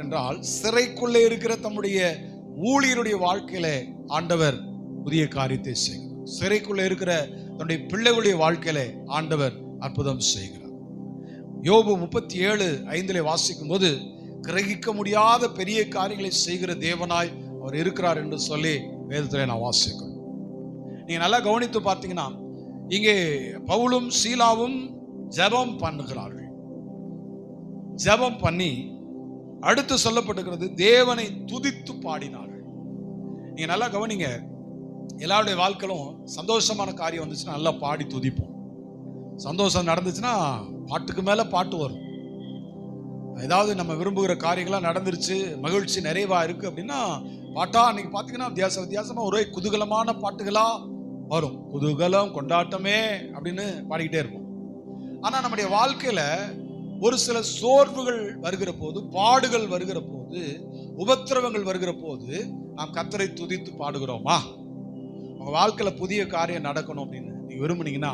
என்றால் சிறைக்குள்ளே இருக்கிற தம்முடைய ஊழியருடைய வாழ்க்கையில ஆண்டவர் புதிய காரியத்தை செய்கிறார். சிறைக்குள்ளே இருக்கிற தன்னுடைய பிள்ளைகளுடைய வாழ்க்கையில ஆண்டவர் அற்புதம் செய்கிறார். யோபு 37:5 வாசிக்கும் போது கிரகிக்க முடியாத பெரிய காரியங்களை செய்கிற தேவனாய் அவர் இருக்கிறார் என்று சொல்லி வேதத்தில் நான் வாசிக்கிறேன். நீங்க நல்லா கவனித்து பார்த்தீங்கன்னா இங்கே பவுலும் சீலாவும் ஜெபம் பண்ணுகிறார்கள். ஜெபம் பண்ணி அடுத்து சொல்லப்பட்டிருக்கிறது தேவனை துதித்து பாடினார்கள். நீங்க நல்லா கவனிங்க, எல்லாருடைய வாழ்க்கையிலும் சந்தோஷமான காரியம் வந்துச்சுன்னா நல்லா பாடி துதிப்போம். சந்தோஷம் நடந்துச்சுன்னா பாட்டுக்கு மேல பாட்டு வரும். ஏதாவது நம்ம விரும்புகிற காரியங்கள்லாம் நடந்துருச்சு, மகிழ்ச்சி நிறைவா இருக்கு அப்படின்னா பாட்டா அன்னைக்கு பார்த்தீங்கன்னா வித்தியாசமா ஒரே குதூகலமான பாட்டுகளா வரும். குதூகலம் கொண்டாட்டமே அப்படின்னு பாடிக்கிட்டே இருப்போம். ஆனா நம்முடைய வாழ்க்கையில ஒரு சில சோர்வுகள் வருகிற போது, பாடுகள் வருகிற போது, உபத்திரவங்கள் வருகிற போது நாம் கர்த்தரை துதித்து பாடுகிறோமா? உங்க வாழ்க்கையில புதிய காரியம் நடக்கணும் அப்படின்னு நீங்க விரும்புனீங்கன்னா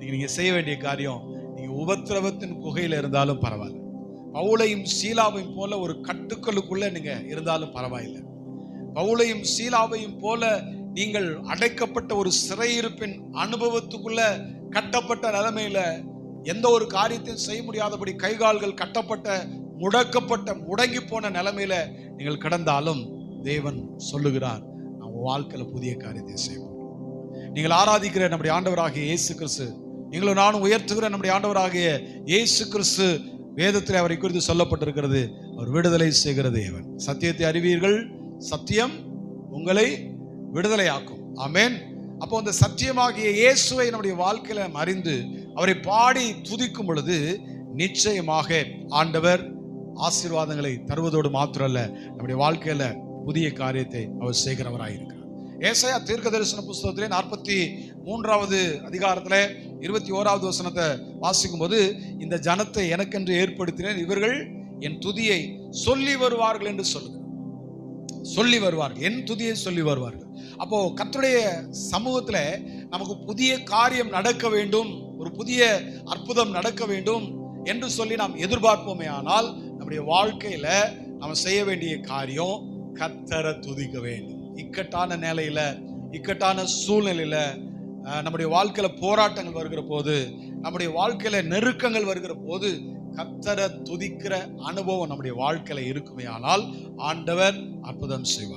நீங்க செய்ய வேண்டிய காரியம், நீங்க உபத்திரவத்தின் குகையில இருந்தாலும் பரவாயில்ல, பவுலையும் சீலாவையும் போல ஒரு கட்டுக்களுக்குள்ள நீங்க இருந்தாலும் பரவாயில்லை, பவுலையும் சீலாவையும் போல நீங்கள் அடைக்கப்பட்ட ஒரு சிறையிருப்பின் அனுபவத்துக்குள்ள கட்டப்பட்ட நிலைமையில எந்த ஒரு காரியத்தையும் செய்ய முடியாதபடி கைகால்கள் கட்டப்பட்ட முடக்கப்பட்ட முடங்கி போன நிலைமையில நீங்கள் கடந்தாலும் தேவன் சொல்லுகிறார், நான் வாழ்க்கையில புதிய காரியத்தை செய்வோம். நீங்கள் ஆராதிக்கிற நம்முடைய ஆண்டவராகிய இயேசு கிறிஸ்து, நீங்களும் நானும் உயர்த்துகிற நம்முடைய ஆண்டவராகிய இயேசு கிறிஸ்து, வேதத்தில் அவரை குறித்து சொல்லப்பட்டிருக்கிறது, அவர் விடுதலை செய்கிற தேவன். சத்தியத்தை அறிவீர்கள், சத்தியம் உங்களை விடுதலையாக்கும். ஆமென். அப்போ அந்த சத்தியமாகிய இயேசுவை நம்முடைய வாழ்க்கையில அறிந்து அவரை பாடி துதிக்கும் பொழுது நிச்சயமாக ஆண்டவர் ஆசீர்வாதங்களை தருவதோடு மாத்திரமல்ல, நம்முடைய வாழ்க்கையில புதிய காரியத்தை அவர் செய்கிறவராயிருக்கிறார். ஏசாயா தீர்க்க தரிசன புஸ்தகத்திலே 43வது அதிகாரத்திலே 21வது வசனத்தை வாசிக்கும் போது, இந்த ஜனத்தை எனக்கென்று ஏற்படுத்தினேன், இவர்கள் என் துதியை சொல்லி வருவார்கள் என்று சொல்லுகிறார். சொல்லி வருவார்கள், என் துதியை சொல்லி வருவார்கள். அப்போ கர்த்தருடைய சமூகத்துல நமக்கு புதிய காரியம் நடக்க வேண்டும், ஒரு புதிய அற்புதம் நடக்க வேண்டும் என்று சொல்லி நாம் எதிர்பார்ப்போமே ஆனால் நம்முடைய வாழ்க்கையில நாம் செய்ய வேண்டிய காரியம் கர்த்தரை துதிக்க வேண்டும். இக்கட்டான நிலையில, இக்கட்டான சூழ்நிலையில, நம்முடைய வாழ்க்கையில போராட்டங்கள் வருகிற போது, நம்முடைய வாழ்க்கையில நெருக்கங்கள் வருகிற போது கர்த்தரை துதிக்கிற அனுபவம் நம்முடைய வாழ்க்கையில இருக்குமே ஆனால் ஆண்டவர் அற்புதம் செய்வார்.